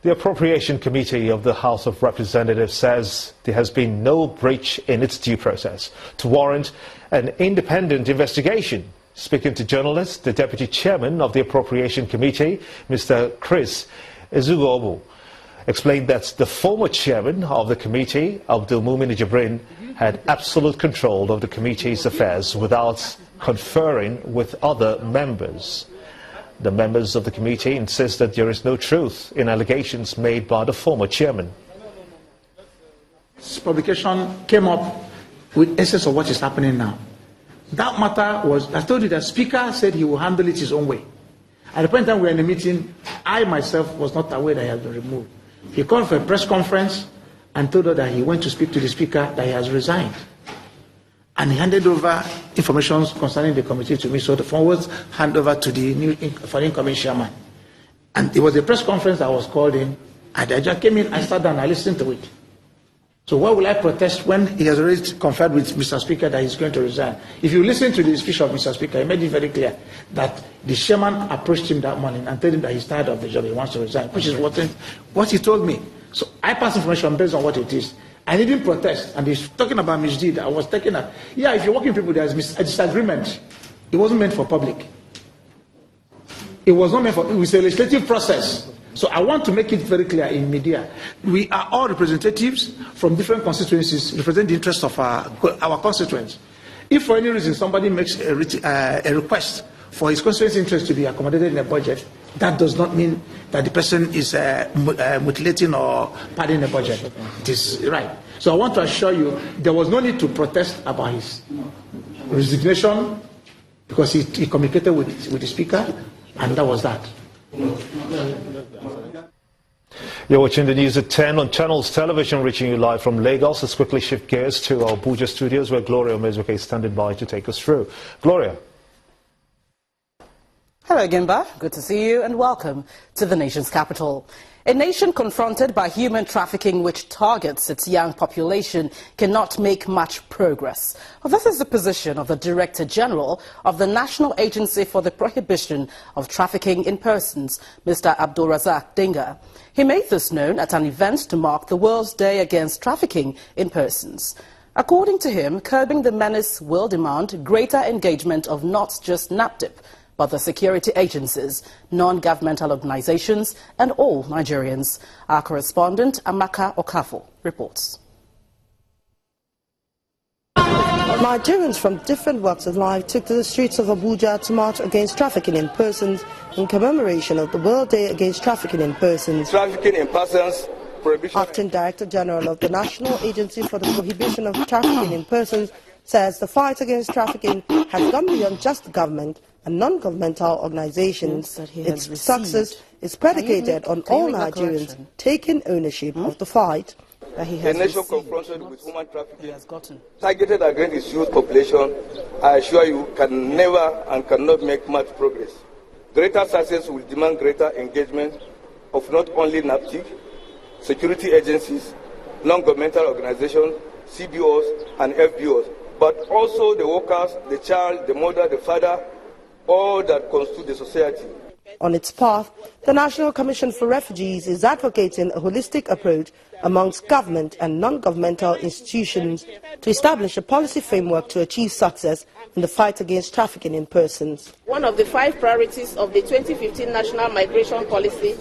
The Appropriation Committee of the House of Representatives says there has been no breach in its due process to warrant an independent investigation. Speaking to journalists, the Deputy Chairman of the Appropriation Committee, Mr. Chris Ezugobu, explained that the former chairman of the committee, Abdulmumin Jibrin, had absolute control of the committee's affairs without conferring with other members. The members of the committee insist that there is no truth in allegations made by the former chairman. This publication came up with essence of what is happening now. That matter was, I told you, the speaker said he will handle it his own way. At the point in time we were in a meeting, I myself was not aware that he had been removed. He called for a press conference and told her that he went to speak to the speaker, that he has resigned. And he handed over information concerning the committee to me, so the phone was handed over to the new incoming chairman. And it was a press conference that was called in, and I just came in, I sat down, I listened to it. So why will I protest when he has already conferred with Mr. Speaker that he's going to resign? If you listen to the speech of Mr. Speaker, he made it very clear that the chairman approached him that morning and told him that he's tired of the job, he wants to resign, which is what he told me. So I pass information based on what it is. I didn't protest, and he's talking about misdeed. I was taking a, yeah, if you're working with people, there's a disagreement. It wasn't meant for public. It was not meant for, it was a legislative process. So I want to make it very clear in media. We are all representatives from different constituencies, represent the interests of our constituents. If for any reason somebody makes a request for his constituency interest to be accommodated in a budget, that does not mean that the person is mutilating or padding the budget. It is right. So I want to assure you, there was no need to protest about his resignation because he communicated with the speaker, and that was that. You're watching the news at 10 on Channels Television, reaching you live from Lagos. Let's quickly shift gears to our Abuja studios, where Gloria Mezuke is standing by to take us through. Gloria. Hello, Gimba. Good to see you and welcome to the nation's capital. A nation confronted by human trafficking which targets its young population cannot make much progress. Well, this is the position of the Director General of the National Agency for the Prohibition of Trafficking in Persons, Mr. Abdulrazak Dinga. He made this known at an event to mark the World Day Against Trafficking in Persons. According to him, curbing the menace will demand greater engagement of not just NAPTIP, but the security agencies, non-governmental organizations, and all Nigerians. Our correspondent, Amaka Okafo, reports. Nigerians from different walks of life took to the streets of Abuja to march against trafficking in persons in commemoration of the World Day Against Trafficking in Persons. Trafficking in persons. Acting Director General of the National Agency for the Prohibition of Trafficking in Persons says the fight against trafficking has gone beyond just the government and non-governmental organizations. Its success is predicated on all Nigerians taking ownership of the fight. A nation confronted with human trafficking targeted against its youth population, I assure you, can never and cannot make much progress. Greater success will demand greater engagement of not only NAPTIP, security agencies, non-governmental organizations, CBOs and FBOs, but also the workers, the child, the mother, the father, all that constitute the society. On its path, the National Commission for Refugees is advocating a holistic approach amongst government and non-governmental institutions to establish a policy framework to achieve success in the fight against trafficking in persons. One of the 5 priorities of the 2015 National Migration Policy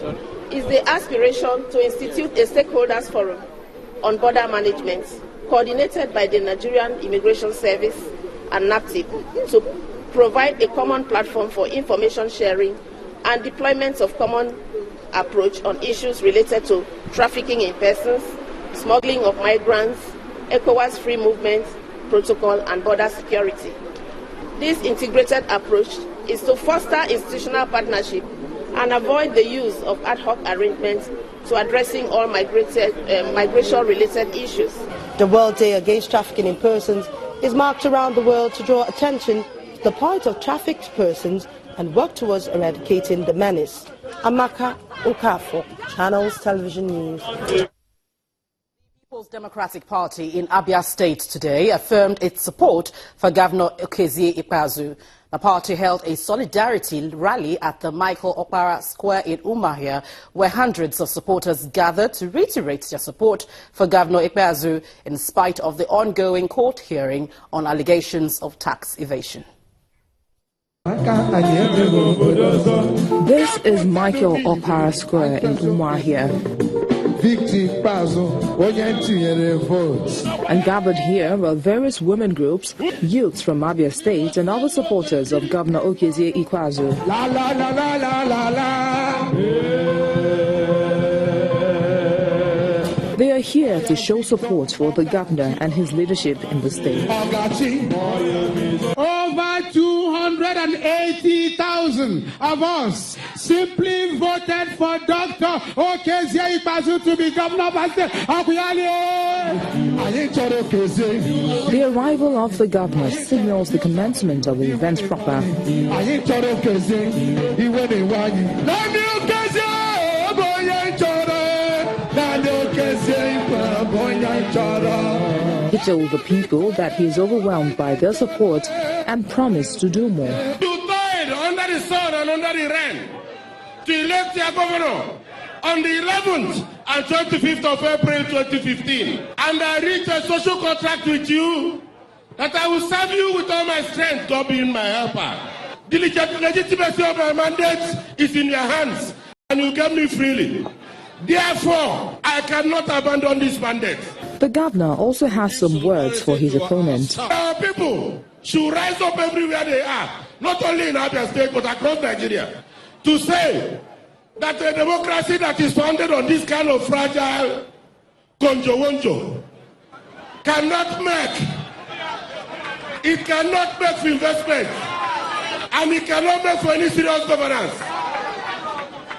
is the aspiration to institute a stakeholders forum on border management, coordinated by the Nigerian Immigration Service and NAPTIP, to provide a common platform for information sharing and deployment of common approach on issues related to trafficking in persons, smuggling of migrants, ECOWAS free movement protocol and border security. This integrated approach is to foster institutional partnership and avoid the use of ad hoc arrangements to addressing all migration-related issues. The World Day Against Trafficking in Persons is marked around the world to draw attention to the plight of trafficked persons and work towards eradicating the menace. Amaka Okafo, Channels Television News. The People's Democratic Party in Abia State today affirmed its support for Governor Okezie Ikpeazu. The party held a solidarity rally at the Michael Okpara Square in Umuahia, where hundreds of supporters gathered to reiterate their support for Governor Pt.2 in spite of the ongoing court hearing on allegations of tax evasion. This is Michael Okpara Square in Umuahia. And gathered here were various women groups, youths from Abia State, and other supporters of Governor Okezie Ikpeazu. They are here to show support for the governor and his leadership in the state. Over 280,000 of us simply voted for Dr. Okezie Ikpeazu to be governor of the state. The arrival of the governor signals the commencement of the event proper. He told the people that he is overwhelmed by their support and promised to do more. You died under the sun and under the rain to elect your governor on the 11th and 25th of April 2015. And I reached a social contract with you that I will serve you with all my strength, God being my helper. The legitimacy of my mandate is in your hands and you gave me freely. Therefore, I cannot abandon this mandate. The governor also has some words for his opponent. Our people should rise up everywhere they are, not only in Abia State but across Nigeria, to say that a democracy that is founded on this kind of fragile conjo-wonjo cannot make for investment and it cannot make for any serious governance.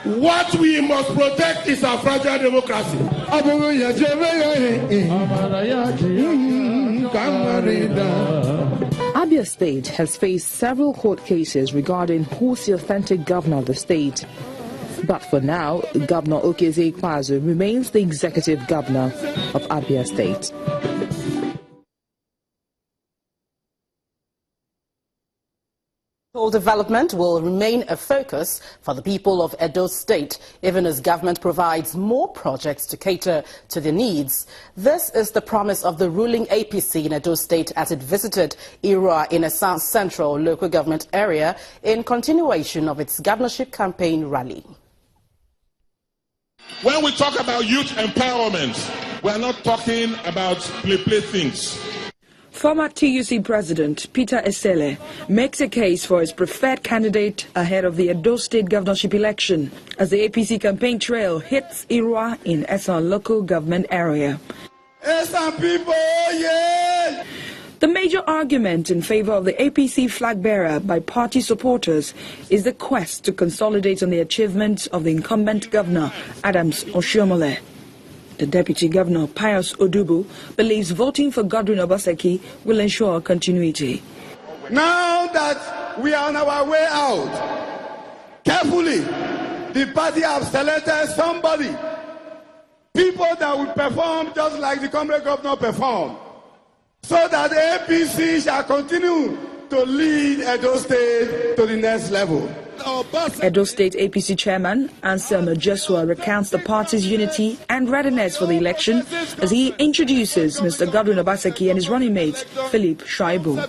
What we must protect is our fragile democracy. Abia State has faced several court cases regarding who's the authentic governor of the state. But for now, Governor Okezie Ikpeazu remains the executive governor of Abia State. Development will remain a focus for the people of Edo State, even as government provides more projects to cater to their needs. This is the promise of the ruling APC in Edo State as it visited Irua in a South Central local government area in continuation of its governorship campaign rally. When we talk about youth empowerment, we are not talking about play things. Former TUC President Peter Esele makes a case for his preferred candidate ahead of the Edo State governorship election as the APC campaign trail hits Irua in Esan local government area. Esan people, yeah! The major argument in favor of the APC flag bearer by party supporters is the quest to consolidate on the achievements of the incumbent governor, Adams Oshiomhole. The Deputy Governor, Pius Odubu, believes voting for Godwin Obaseki will ensure continuity. Now that we are on our way out, carefully, the party have selected somebody, people that will perform just like the comrade governor performed, so that APC shall continue to lead Edo State to the next level. Edo State APC Chairman Anselmo Jesua recounts the party's unity and readiness for the election as he introduces Mr. Godwin Obaseki and his running mate, Philip Shaibu.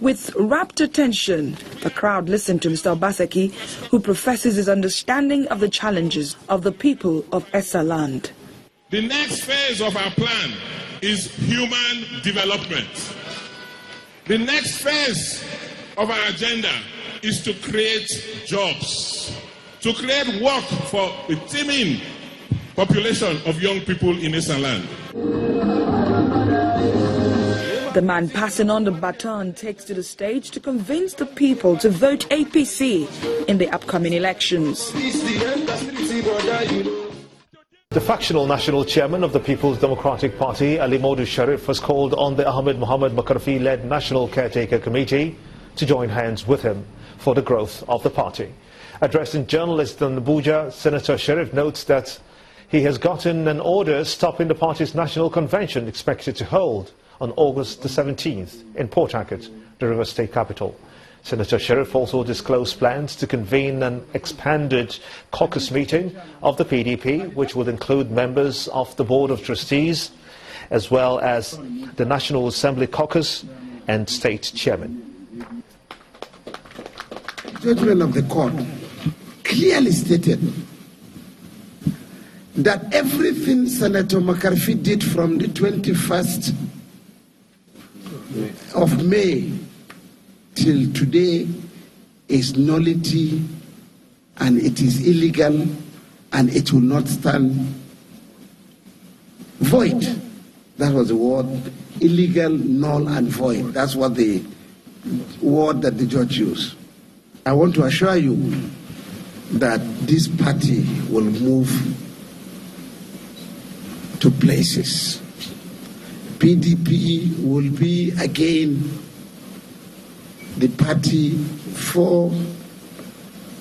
With rapt attention, the crowd listened to Mr. Obaseki, who professes his understanding of the challenges of the people of Esa land. The next phase of our plan is human development. The next phase of our agenda is to create jobs, to create work for the teeming population of young people in Eastern land. The man passing on the baton takes to the stage to convince the people to vote APC in the upcoming elections. The factional national chairman of the People's Democratic Party, Ali Modu Sharif, has called on the Ahmed Mohamed Makarfi-led National Caretaker Committee to join hands with him for the growth of the party. Addressing journalists in Abuja, Senator Sharif notes that he has gotten an order stopping the party's national convention expected to hold on August the 17th in Port Harcourt, the River State capital. Senator Sharif also disclosed plans to convene an expanded caucus meeting of the PDP, which would include members of the Board of Trustees, as well as the National Assembly caucus and state chairman. The judgment of the court clearly stated that everything Senator McCarthy did from the 21st of May till today is nullity, and it is illegal, and it will not stand void. That was the word, illegal, null, and void. That's what the word that the judge used. I want to assure you that this party will move to places. PDP will be again the party for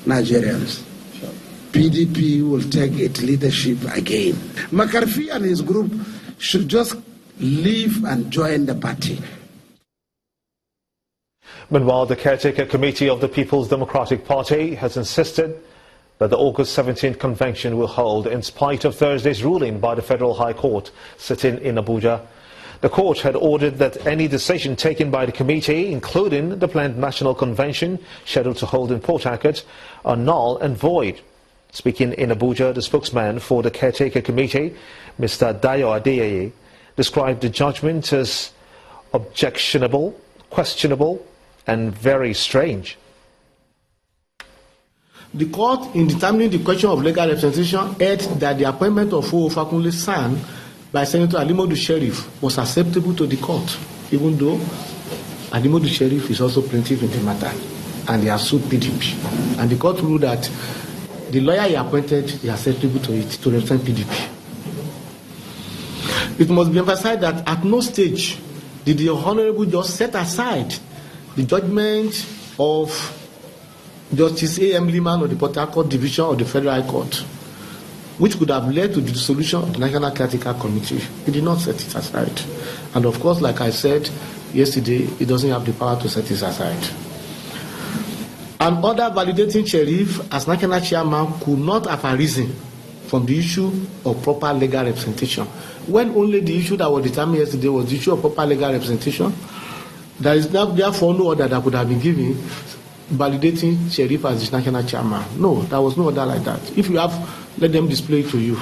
Nigerians. PDP will take its leadership again. McCarthy and his group should just leave and join the party. Meanwhile, the caretaker committee of the People's Democratic Party has insisted that the August 17th convention will hold in spite of Thursday's ruling by the Federal High Court sitting in Abuja. The court had ordered that any decision taken by the committee, including the planned national convention scheduled to hold in Port Harcourt, are null and void. Speaking in Abuja, the spokesman for the caretaker committee, Mr. Dayo Adeyeye, described the judgment as objectionable, questionable, and very strange. The court, in determining the question of legal representation, held that the appointment of Fakunle San by Senator Alimodu Sheriff was acceptable to the court, even though Alimodu Sheriff is also plaintiff in the matter, and he has sued PDP. And the court ruled that the lawyer he appointed is acceptable to it to represent PDP. It must be emphasized that at no stage did the Honorable Judge set aside the judgment of Justice A.M. Liman of the Port Harcourt Division of the Federal High Court, which could have led to the dissolution of the National Caretaker Committee. He did not set it aside. And of course, like I said yesterday, he doesn't have the power to set it aside. An order validating Sheriff as National Chairman could not have arisen from the issue of proper legal representation. When only the issue that was determined yesterday was the issue of proper legal representation, there is therefore no order that could have been given validating Sheriff as the National Chairman. No, there was no order like that. If you have, let them display it to you.